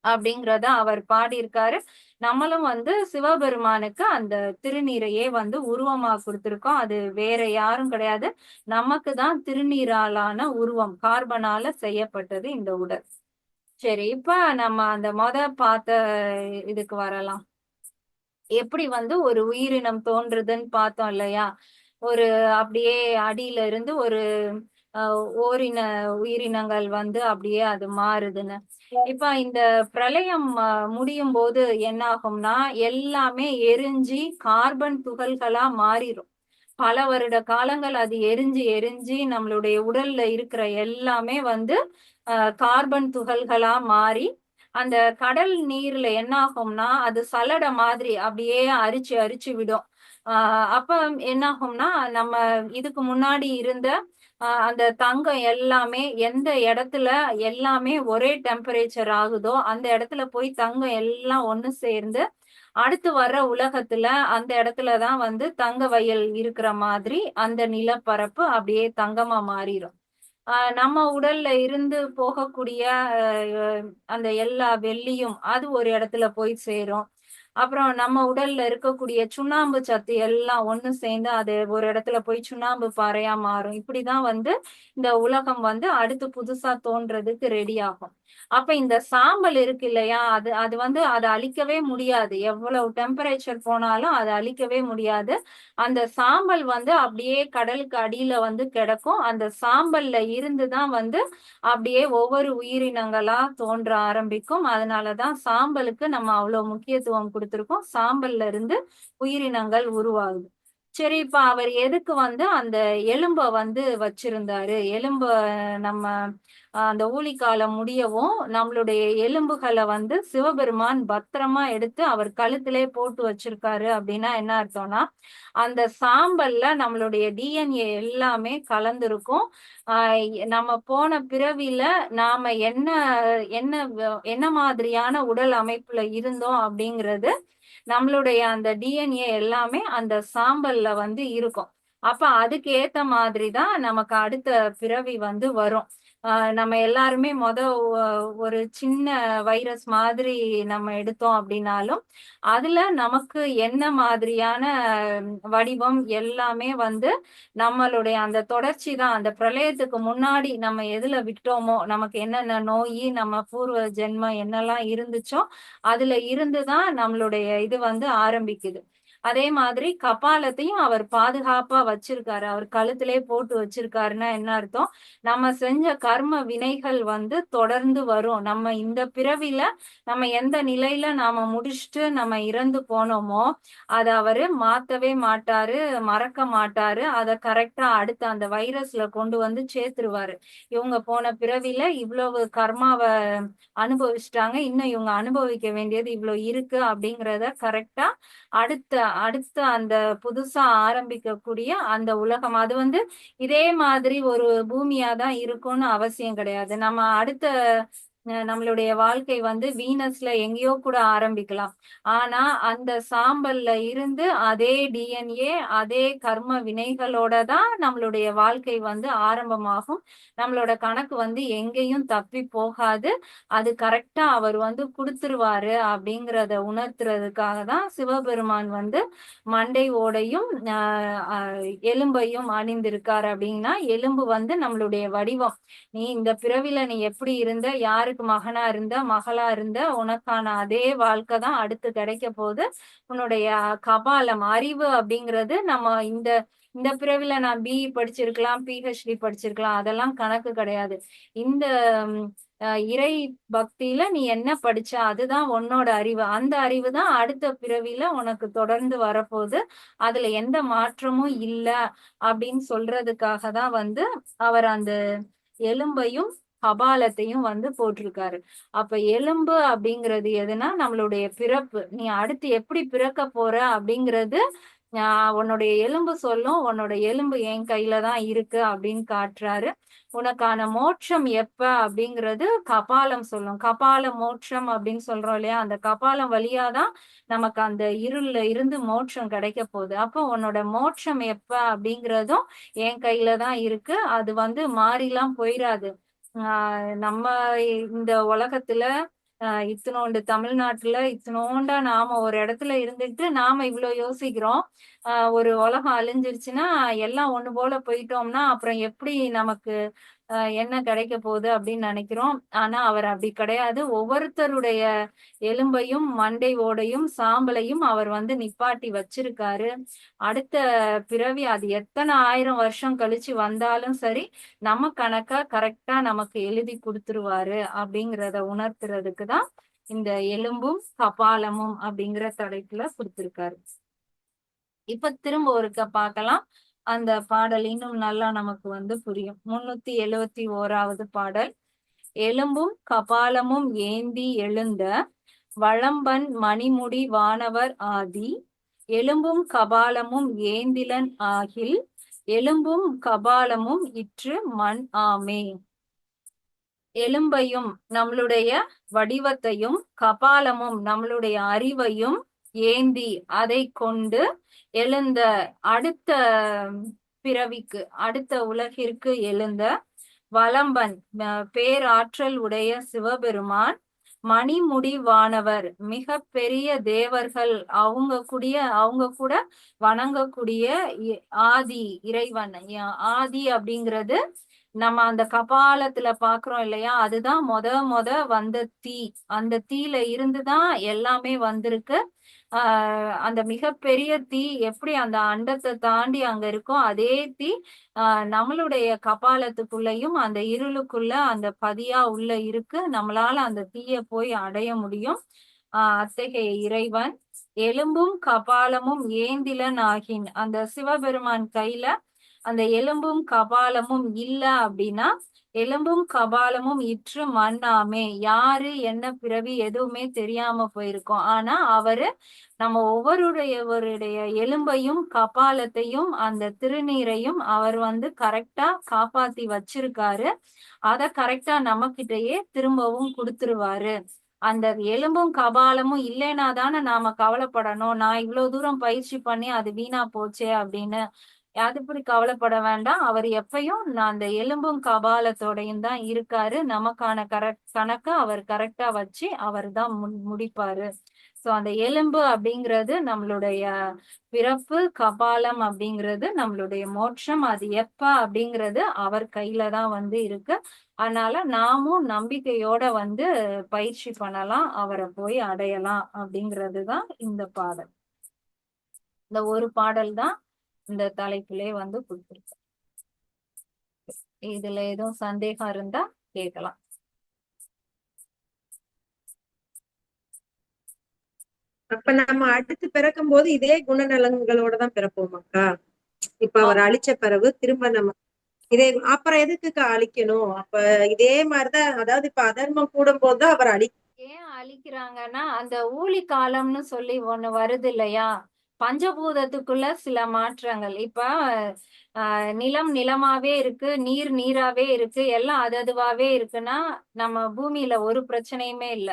அப்படிங்கிறத அவர் பாடியிருக்காரு. நம்மளும் வந்து சிவபெருமானுக்கு அந்த திருநீரையே வந்து உருவமா கொடுத்திருக்கோம். அது வேற யாரும் கிடையாது. நமக்கு தான் திருநீராலான உருவம் கார்பனால செய்யப்பட்டது இந்த உடல். சரி, இப்ப நம்ம அந்த பார்த்த இதுக்கு வரலாம். எப்படி வந்து ஒரு உயிரினம் தோன்றுதுன்னு பார்த்தோம் இல்லையா. ஒரு அப்படியே அடியில இருந்து ஒரு ஓரின உயிரினங்கள் வந்து அப்படியே அது மாறுதுன்னு. இப்ப இந்த பிரளயம் முடியும் போது என்ன ஆகும்னா எல்லாமே எரிஞ்சு கார்பன் துகள்களா மாறிடும். பல வருட காலங்கள் அது எரிஞ்சு எரிஞ்சு நம்மளுடைய உடல்ல இருக்கிற எல்லாமே வந்து கார்பன் துகள்களா மாறி அந்த கடல் நீர்ல என்ன ஆகும்னா அது சலடை மாதிரி அப்படியே அரிச்சு அரிச்சு விடும். அப்ப என்ன ஆகும்னா நம்ம இதுக்கு முன்னாடி இருந்த அந்த தங்கம் எல்லாமே எந்த இடத்துல எல்லாமே ஒரே டெம்பரேச்சர் ஆகுதோ அந்த இடத்துல போய் தங்கம் எல்லாம் ஒண்ணு சேர்ந்து அடுத்து வர்ற உலகத்துல அந்த இடத்துலதான் வந்து தங்க வயல் இருக்கிற மாதிரி அந்த நிலப்பரப்பு அப்படியே தங்கமா மாறிடும். நம்ம உடல்ல இருந்து போகக்கூடிய அந்த எல்லா வெள்ளியும் அது ஒரு இடத்துல போய் சேரும். அப்புறம் நம்ம உடல்ல இருக்கக்கூடிய சுண்ணாம்பு சத்து எல்லாம் ஒண்ணு சேர்ந்து அது ஒரு இடத்துல போய் சுண்ணாம்பு பாறையா மாறும். இப்படிதான் வந்து இந்த உலகம் வந்து அடுத்து புதுசா தோன்றதுக்கு ரெடி ஆகும். அப்ப இந்த சாம்பல் இருக்கு இல்லையா, அது அது வந்து அதை அழிக்கவே முடியாது. எவ்வளவு டெம்பரேச்சர் போனாலும் அதை அழிக்கவே முடியாது. அந்த சாம்பல் வந்து அப்படியே கடலுக்கு அடியில வந்து கிடக்கும். அந்த சாம்பல்ல இருந்துதான் வந்து அப்படியே ஒவ்வொரு உயிரினங்களா தோன்ற ஆரம்பிக்கும். அதனாலதான் சாம்பலுக்கு நம்ம அவ்வளவு முக்கியத்துவம் கொடுத்திருக்கோம். சாம்பல்ல இருந்து உயிரினங்கள் உருவாகுது. சரி, இப்ப அவர் எதுக்கு அந்த எலும்ப வச்சிருந்தாரு? எலும்ப நம்ம அந்த ஊழிக்காலம் முடியவும், நம்மளுடைய எலும்புகள சிவபெருமான் பத்திரமா எடுத்து அவர் கழுத்திலே போட்டு வச்சிருக்காரு அப்படின்னா என்ன அர்த்தம்னா, அந்த சாம்பல்ல நம்மளுடைய டிஎன்ஏ எல்லாமே கலந்திருக்கும். ஆ நம்ம போன பிறவில நாம என்ன என்ன மாதிரியான உடல் அமைப்புல இருந்தோம் அப்படிங்கிறது நம்மளுடைய அந்த டிஎன்ஏ எல்லாமே அந்த சாம்பல்ல இருக்கும். அப்ப அதுக்கு ஏத்த மாதிரி தான் நமக்கு அடுத்த பிறவி வரும். நம்ம எல்லாருமே ஒரு சின்ன வைரஸ் மாதிரி நம்ம எடுத்தோம் அப்படின்னாலும், அதுல நமக்கு என்ன மாதிரியான வடிவம் எல்லாமே நம்மளுடைய அந்த தொடர்ச்சி தான். அந்த பிரளயத்துக்கு முன்னாடி நம்ம எதுல விட்டோமோ, நமக்கு என்னென்ன நோயி, நம்ம பூர்வ ஜென்மம் என்னெல்லாம் இருந்துச்சோ, அதுல இருந்து தான் நம்மளுடைய இது ஆரம்பிக்குது. அதே மாதிரி கபாலத்தையும் அவர் பாதுகாப்பா வச்சிருக்காரு. அவர் கழுத்திலே போட்டு வச்சிருக்காருன்னா என்ன அர்த்தம்? நம்ம செஞ்ச கர்ம வினைகள் தொடர்ந்து வரும். நம்ம இந்த பிறவில நம்ம எந்த நிலையில நாம முடிச்சுட்டு நம்ம இறந்து போனோமோ, அத அவரு மாத்தவே மாட்டாரு, மறக்க மாட்டாரு. அத கரெக்ட்டா அடுத்த அந்த வைரஸ்ல கொண்டு சேர்த்துருவாரு. இவங்க போன பிறவில இவ்வளவு கர்மாவ அனுபவிச்சுட்டாங்க. இன்னும் இவங்க அனுபவிக்க வேண்டியது இவ்ளோ இருக்கு அப்படிங்கிறத கரெக்ட்டா அடுத்த அடுத்த அந்த புதுசா ஆரம்பிக்கக்கூடிய அந்த உலகம். அது இதே மாதிரி ஒரு பூமியா தான் இருக்கும்னு அவசியம் கிடையாது. நம்ம அடுத்த நம்மளுடைய வாழ்க்கை வீனஸ்ல எங்கேயோ கூட ஆரம்பிக்கலாம். ஆனா அந்த சாம்பல்ல இருந்து அதே டிஎன்ஏ, அதே கர்ம வினைகளோட தான் நம்மளுடைய வாழ்க்கை ஆரம்பமாகும். நம்மளோட கணக்கு எங்கேயும் தப்பி போகாது. அது கரெக்ட்டா அவர் குடுத்துருவாரு அப்படிங்கிறத உணர்த்துறதுக்காக தான் சிவபெருமான் மண்டை ஓடையும் எலும்பையும் அணிந்திருக்காரு. அப்படின்னா எலும்பு நம்மளுடைய வடிவம். நீ இந்த பிறவில நீ எப்படி இருந்த, யாருக்கு மகனா இருந்த, மகளா இருந்த, உனக்கான அதே வாழ்க்கை தான் அடுத்து கிடைக்க போகுது. உன்னுடைய கபாலம் அறிவு அப்படிங்கிறது நம்ம இந்த இந்த பிறவில நான் பிஇ படிச்சிருக்கலாம், பிஹெச்டி படிச்சிருக்கலாம், அதெல்லாம் கணக்கு கிடையாது. இந்த இறை பக்தியில நீ என்ன படிச்ச அதுதான் உன்னோட அறிவு. அந்த அறிவு தான் அடுத்த பிறவில உனக்கு தொடர்ந்து வரப்போகுது. அதுல எந்த மாற்றமும் இல்ல அப்படின்னு சொல்றதுக்காக தான் அவர் அந்த எலும்பையும் கபாலத்தையும் போட்டிருக்காரு. அப்ப எலும்பு அப்படிங்கிறது எதுனா நம்மளுடைய பிறப்பு. நீ அடுத்து எப்படி பிறக்க போற அப்படிங்கிறது உன்னுடைய எலும்பு சொல்லும். உன்னோட எலும்பு என் கையில தான் இருக்கு அப்படின்னு காட்டுறாரு. உனக்கான மோட்சம் எப்ப அப்படிங்கிறது கபாலம் சொல்லும். கபால மோட்சம் அப்படின்னு சொல்றோம் இல்லையா? அந்த கபாலம் வழியாதான் நமக்கு அந்த இருள்ல இருந்து மோட்சம் கிடைக்க போகுது. அப்போ உன்னோட மோட்சம் எப்ப அப்படிங்கிறதும் என் கையில தான் இருக்கு. அது மாறிலாம் போயிராது. நம்ம இந்த உலகத்துல இத்தனோண்டு தமிழ்நாட்டுல இத்தனோண்டா நாம ஒரு இடத்துல இருந்துட்டு நாம இவ்வளவு யோசிக்கிறோம். ஒரு உலகம் அழிஞ்சிருச்சுன்னா எல்லாம் ஒண்ணு போல போயிட்டோம்னா அப்புறம் எப்படி நமக்கு என்ன கிடைக்க போகுது அப்படின்னு நினைக்கிறோம். ஆனா அவர் அப்படி கிடையாது. ஒவ்வொருத்தருடைய எலும்பையும் மண்டை ஓடையும் சாம்பலையும் அவர் நிப்பாட்டி வச்சிருக்காரு. அடுத்த பிறவி அது எத்தனை 1000 வருஷம் கழிச்சு வந்தாலும் சரி, நம்ம கணக்கா கரெக்டா நமக்கு எழுதி கொடுத்துருவாரு அப்படிங்கிறத உணர்த்துறதுக்கு தான் இந்த எலும்பும் கபாலமும் அப்படிங்கிற தலைப்புல கொடுத்திருக்காரு. இப்ப திரும்ப ஒருக்க பார்க்கலாம். அந்த பாடல் இன்னும் நல்லா நமக்கு புரியும். 371வது பாடல். எலும்பும் கபாலமும் ஏந்தி எழுந்த வளம்பன் மணிமுடி வானவர் ஆதி, எலும்பும் கபாலமும் ஏந்திலன் ஆகில், எலும்பும் கபாலமும் இற்று மண் ஆமே. எலும்பையும் நம்மளுடைய வடிவத்தையும், கபாலமும் நம்மளுடைய அறிவையும் ஏந்தி அதை கொண்டு எழுந்த அடுத்த பிறவிக்கு, அடுத்த உலகிற்கு எழுந்த வலம்பன் பேராற்றல் உடைய சிவபெருமான், மணிமுடிவானவர் மிக பெரிய தேவர்கள் அவங்க கூட வணங்கக்கூடிய ஆதி இறைவன். ஆதி அப்படிங்கிறது நம்ம அந்த கபாலத்துல பாக்குறோம் இல்லையா? அதுதான் மொத வந்த தீ. அந்த தீல இருந்துதான் எல்லாமே வந்திருக்கு. அந்த மிகப்பெரிய தீ எப்படி அந்த அண்டத்தை தாண்டி அங்க இருக்கோ அதே தீ நம்மளுடைய கபாலத்துக்குள்ளயும் அந்த இருளுக்குள்ள அந்த பதியா உள்ள இருக்கு. நம்மளால அந்த தீய போய் அடைய முடியும். அத்தகைய இறைவன் எலும்பும் கபாலமும் ஏந்திலன் ஆகின். அந்த சிவபெருமான் கையில அந்த எலும்பும் கபாலமும் இல்ல அப்படின்னா எலும்பும் கபாலமும் இற்று மண்ணாமே. யாரு என்ன பிறவி எதுவுமே தெரியாம போயிருக்கோம். ஆனா அவரு நம்ம ஒவ்வொருடைய எலும்பையும் கபாலத்தையும் அந்த திருநீரையும் அவர் வந்து கரெக்டா காப்பாத்தி வச்சிருக்காரு. அத கரெக்டா நம்மகிட்டயே திரும்பவும் கொடுத்துருவாரு. அந்த எலும்பும் கபாலமும் இல்லைன்னா தானே நாம கவலைப்படணும். நான் இவ்வளவு தூரம் பயிற்சி பண்ணி அது வீணா போச்சே அப்படின்னு. அதுபடி கவலைப்பட வேண்டாம். அவர் எப்பயும் நான் அந்த எலும்பும் கபாலத்தோடையும் தான் இருக்காரு. நமக்கான கணக்க அவர் கரெக்டா வச்சு அவர் தான் முடிப்பாரு. சோ அந்த எலும்பு அப்படிங்கிறது நம்மளுடைய பிறப்பு, கபாலம் அப்படிங்கிறது நம்மளுடைய மோட்சம். அது எப்ப அப்படிங்கிறது அவர் கையில தான் வந்து இருக்கு. அதனால நாமும் நம்பிக்கையோட வந்து பயிற்சி பண்ணலாம், அவரை போய் அடையலாம் அப்படிங்கிறதுதான் இந்த பாடல். இந்த ஒரு பாடல் தான் இந்த தலைப்பிலே வந்து கொடுத்திருக்கு. இதுல எதுவும் சந்தேகம் இருந்தா கேட்கலாம். அப்ப நம்ம அடுத்து பிறக்கும் போது இதே குணநலன்களோட தான் பிறப்போமாக்கா? இப்ப அவர் அழிச்ச பிறகு திரும்ப நம்ம இதே அப்புறம் எதுக்குக்கா அழிக்கணும்? அப்ப இதே மாதிரிதான், அதாவது இப்ப அதர்மம் கூடும் போதுதான் அவர் ஏன் அழிக்கிறாங்கன்னா அந்த ஊழி காலம்னு சொல்லி ஒண்ணு வருது இல்லையா? பஞ்சபூதத்துக்குள்ள சில மாற்றங்கள். இப்ப நிலம் நிலமாவே இருக்கு, நீர் நீராவே இருக்கு, எல்லாம் அதுவாவே இருக்குன்னா நம்ம பூமியில ஒரு பிரச்சனையுமே இல்ல.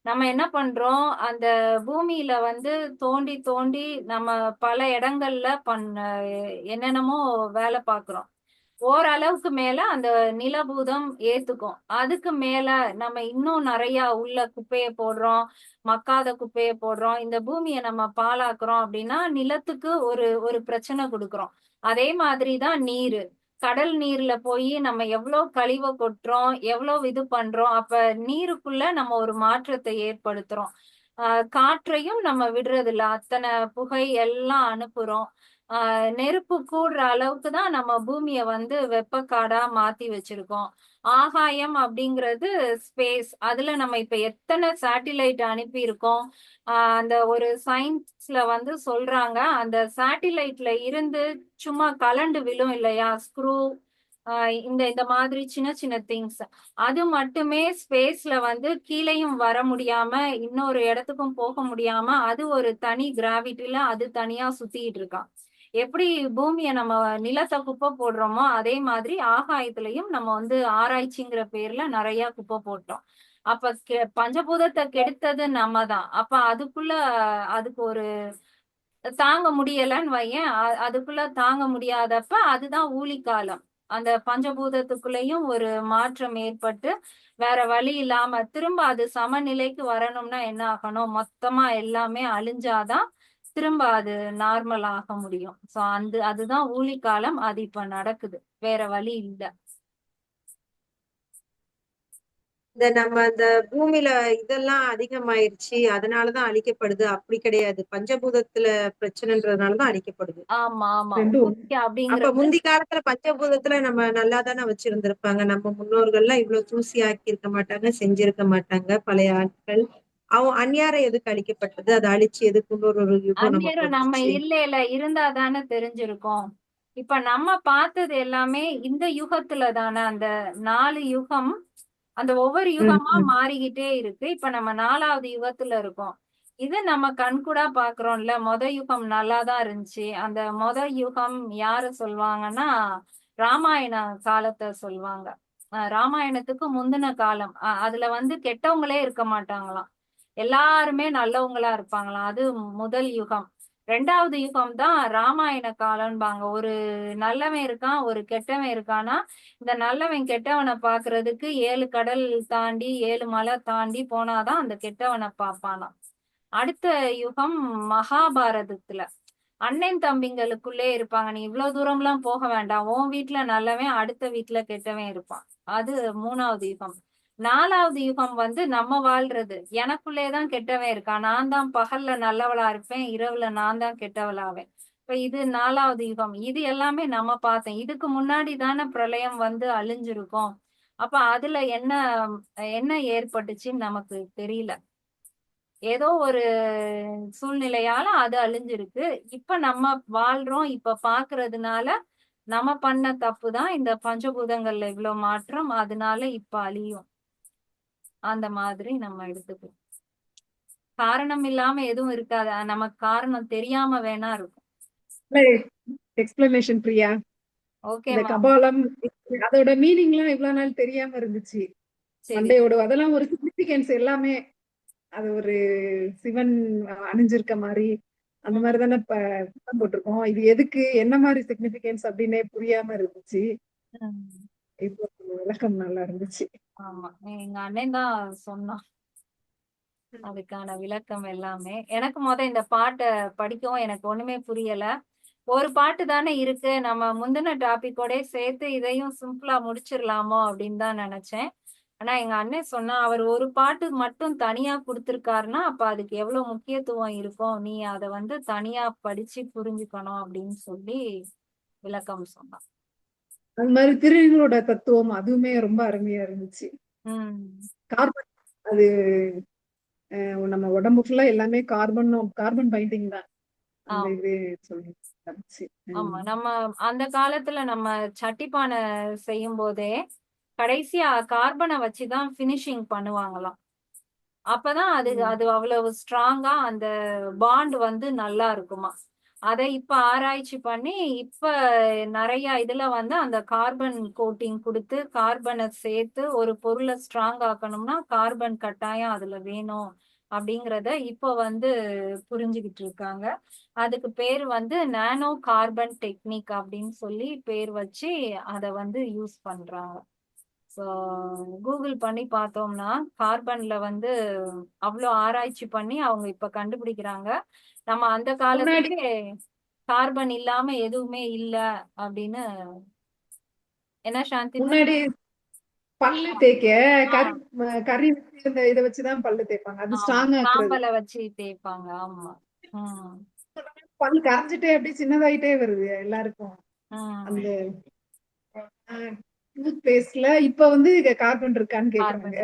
நம்ம என்ன பண்றோம், அந்த பூமியில வந்து தோண்டி தோண்டி நம்ம பல இடங்கள்ல என்னென்னமோ வேலை பார்க்கிறோம். ஓரளவுக்கு மேல அந்த நிலபூதம் ஏத்துக்கும். அதுக்கு மேல நம்ம இன்னும் நிறைய உள்ள குப்பைய போடுறோம், மக்காத குப்பைய போடுறோம். இந்த பூமியை நம்ம பாழாக்குறோம் அப்படின்னா நிலத்துக்கு ஒரு ஒரு பிரச்சனை கொடுக்குறோம். அதே மாதிரிதான் நீரு. கடல் நீர்ல போய் நம்ம எவ்வளவு கழிவை கொட்டுறோம், எவ்வளவு இது பண்றோம். அப்ப நீருக்குள்ள நம்ம ஒரு மாற்றத்தை ஏற்படுத்துறோம். காற்றையும் நம்ம விடுறது இல்ல. அத்தனை புகை எல்லாம் அனுப்புறோம். நெருப்பு கூடுற அளவுக்கு தான் நம்ம பூமியை வந்து வெப்பக்காடா மாத்தி வச்சிருக்கோம். ஆகாயம் அப்படிங்கிறது ஸ்பேஸ். அதுல நம்ம இப்ப எத்தனை சேட்டிலைட் அனுப்பி இருக்கோம். அந்த ஒரு சயின்ஸ்ல வந்து சொல்றாங்க, அந்த சேட்டிலைட்ல இருந்து சும்மா கலண்டு விழும் இல்லையா, ஸ்க்ரூ, இந்த இந்த மாதிரி சின்ன சின்ன திங்ஸ், அது மட்டுமே ஸ்பேஸ்ல வந்து கீழேயும் வர முடியாம இன்னொரு இடத்துக்கும் போக முடியாம அது ஒரு தனி கிராவிட்டில அது தனியா சுத்திட்டு இருக்கான். எப்படி பூமியை நம்ம நிலத்தை குப்பை போடுறோமோ அதே மாதிரி ஆகாயத்திலையும் நம்ம வந்து ஆராய்ச்சிங்கிற பேர்ல நிறைய குப்பை போட்டோம். அப்ப பஞ்சபூதத்தை கெடுத்தது நம்ம தான். அப்ப அதுக்குள்ள அதுக்கு ஒரு தாங்க முடியலன்னு வையேன். அதுக்குள்ள தாங்க முடியாதப்ப அதுதான் ஊழிக்காலம். அந்த பஞ்சபூதத்துக்குள்ளேயும் ஒரு மாற்றம் ஏற்பட்டு வேற வழி இல்லாம திரும்ப அது சமநிலைக்கு வரணும்னா என்ன ஆகணும், மொத்தமா எல்லாமே அழிஞ்சாதான் திரும்ப அது நார்மல் ஆக முடியும். சோ அதுதான் ஊழிக்காலம். அது இப்ப நடக்குது, வேற வழி இல்ல. இந்த நம்ம அந்த பூமியில இதெல்லாம் அதிகமாயிருச்சு அதனாலதான் அழிக்கப்படுது அப்படி கிடையாது. பஞ்சபூதத்துல பிரச்சனைன்றதுனாலதான் அழிக்கப்படுது. ஆமா ஆமா. அப்ப அப்படிங்கிறது முந்தி காலத்துல பஞ்சபூதத்துல நம்ம நல்லா தானே வச்சிருந்திருப்பாங்க. நம்ம முன்னோர்கள்லாம் இவ்வளவு தூசி ஆக்கி இருக்க மாட்டாங்க, செஞ்சிருக்க மாட்டாங்க பழைய ஆட்கள். அவன் அந்நியாரம் எதுக்கு அழிக்கப்பட்டது? அதை அழிச்சு எதுக்கு இன்னொரு ஒரு யுகம் நமக்கு அந்நேரம் நம்ம வந்துச்சு? இல்ல இருந்தா தானே தெரிஞ்சிருக்கும். இப்ப நம்ம பார்த்தது எல்லாமே இந்த யுகத்துல தானே. அந்த 4 யுகம், அந்த ஒவ்வொரு உம் யுகமா உம் மாறிக்கிட்டே இருக்கு. இப்ப நம்ம 4வது யுகத்துல இருக்கோம். இது நம்ம கண்கூடா பாக்குறோம்ல. யுகம் நல்லாதான் இருந்துச்சு. அந்த யுகம் யாரு சொல்லுவாங்கன்னா ராமாயண காலத்தை சொல்லுவாங்க. ராமாயணத்துக்கு முந்தின காலம். அதுல வந்து கெட்டவங்களே இருக்க மாட்டாங்களாம், எல்லாருமே நல்லவங்களா இருப்பாங்களாம். அது முதல் யுகம். 2வது யுகம் தான் ராமாயண காலம்பாங்க. ஒரு நல்லவன் இருக்கான், ஒரு கெட்டவன் இருக்கானா இந்த நல்லவன் கெட்டவனை பாக்குறதுக்கு 7 கடல் தாண்டி 7 மலை தாண்டி போனாதான் அந்த கெட்டவனை பார்ப்பானாம். அடுத்த யுகம் மகாபாரதத்துல அண்ணன் தம்பிங்களுக்குள்ளே இருப்பாங்க. நீ இவ்வளவு தூரம் எல்லாம் போக வேண்டாம், உன் வீட்டுல நல்லவன் அடுத்த வீட்டுல கெட்டவன் இருப்பான். அது 3வது யுகம். 4வது யுகம் வந்து நம்ம வாழ்றது. எனக்குள்ளேதான் கெட்டவன் இருக்கான், நான் தான் பகல்ல நல்லவளா இருப்பேன், இரவுல நான் தான் கெட்டவளாவேன். இப்ப இது 4வது யுகம். இது எல்லாமே நம்ம பார்த்தேன். இதுக்கு முன்னாடி தானே பிரளயம் வந்து அழிஞ்சிருக்கும். அப்ப அதுல என்ன என்ன ஏற்பட்டுச்சுன்னு நமக்கு தெரியல. ஏதோ ஒரு சூழ்நிலையால அது அழிஞ்சிருக்கு. இப்ப நம்ம வாழ்றோம். இப்ப பாக்குறதுனால நம்ம பண்ண தப்பு தான் இந்த பஞ்சபூதங்கள்ல இவ்ளோ மாற்றம். அதனால இப்ப அழியும். அந்த மாதிரி நம்ம எடுத்துக்கணும். காரணம் இல்லாம எதுவும் இருக்காது. நமக்கு காரணம் தெரியாம வேணா இருக்கும். எக்ஸ்பிளனேஷன் பிரியா. ஓகே இந்த மேம். கபாலம் அதோட மீனிங்லாம் இவ்வளவு நாள் தெரியாம இருந்துச்சு. சரி. மண்டையோட அதெல்லாம் ஒரு சிக்னிபிகன்ஸ் எல்லாமே. அது ஒரு சிவன் அணிஞ்சிருக்க மாதிரி அந்த மாதிரி தானே படம் போட்டிருக்கோம். இது எதுக்கு என்ன மாதிரி சிக்னிபிகன்ஸ் அப்படின்னே புரியாம இருந்துச்சு. இப்போ விளக்கம் நல்லா இருந்துச்சு. ஆமா, எங்க அண்ணன் தான் சொன்னான் அதுக்கான விளக்கம் எல்லாமே. எனக்கு இந்த பாட்டை படிக்கவும் எனக்கு ஒண்ணுமே புரியல. ஒரு பாட்டு தானே இருக்கு, நம்ம முந்தின டாபிக்கோட சேர்த்து இதையும் சிம்பிளா முடிச்சிடலாமோ அப்படின்னு தான் நினைச்சேன். ஆனா எங்க அண்ணன் சொன்னா, அவர் ஒரு பாட்டு மட்டும் தனியா கொடுத்திருக்காருன்னா அப்ப அதுக்கு எவ்வளவு முக்கியத்துவம் இருக்கும், நீ அதை தனியா படிச்சு புரிஞ்சுக்கணும் அப்படின்னு சொல்லி விளக்கம் சொன்னான். அது மாதிரி திருநீரோட தத்துவம் அதுவுமே ரொம்ப அருமையா இருந்துச்சு. கார்பன் அது நம்ம உடம்பு ஃபுல்லா எல்லாமே கார்பன் பைண்டிங் தான். அந்த இது சொல்லி ஆமா, நம்ம அந்த காலத்துல நம்ம சட்டிப்பானை செய்யும் போதே கடைசியா கார்பனை வச்சுதான் பினிஷிங் பண்ணுவாங்களாம். அப்பதான் அது அது அவ்வளவு ஸ்ட்ராங்கா அந்த பாண்ட் நல்லா இருக்குமா. அதை இப்ப ஆராய்ச்சி பண்ணி இப்ப நிறைய இதுல அந்த கார்பன் கோட்டிங் கொடுத்து கார்பனை சேர்த்து ஒரு பொருளை ஸ்ட்ராங் ஆக்கணும்னா கார்பன் கட்டாயம் அதுல வேணும் அப்படிங்கறத இப்ப புரிஞ்சுகிட்டு இருக்காங்க. அதுக்கு பேர் நானோ கார்பன் டெக்னிக் அப்படின்னு சொல்லி பேர் வச்சு அதை யூஸ் பண்றாங்க. ஸோ கூகுள் பண்ணி பார்த்தோம்னா கார்பன்ல அவ்வளோ ஆராய்ச்சி பண்ணி அவங்க இப்ப கண்டுபிடிக்கிறாங்க. நம்ம அந்த காலத்துலயே கார்பன் இல்லாம எதுவுமே இல்ல அப்படின்னு. என்ன சாந்தி? முன்னாடி பல்லு தேய்க்க கறி இந்த இதை வச்சுதான் பல்லு தேய்ப்பாங்க. அது ஸ்ட்ராங்கா சாம்பலை வச்சு தேய்ப்பாங்க. ஆமா. பல்லு கரைஞ்சிட்டே அப்படியே சின்னதாயிட்டே வருது எல்லாருக்கும். அந்த டூத் பேஸ்ட்ல இப்ப கார்பன் இருக்கான்னு கேக்குறாங்க.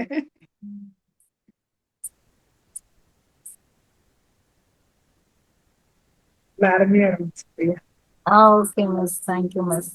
அருமையா இருந்துச்சு. Okay miss, thank you miss.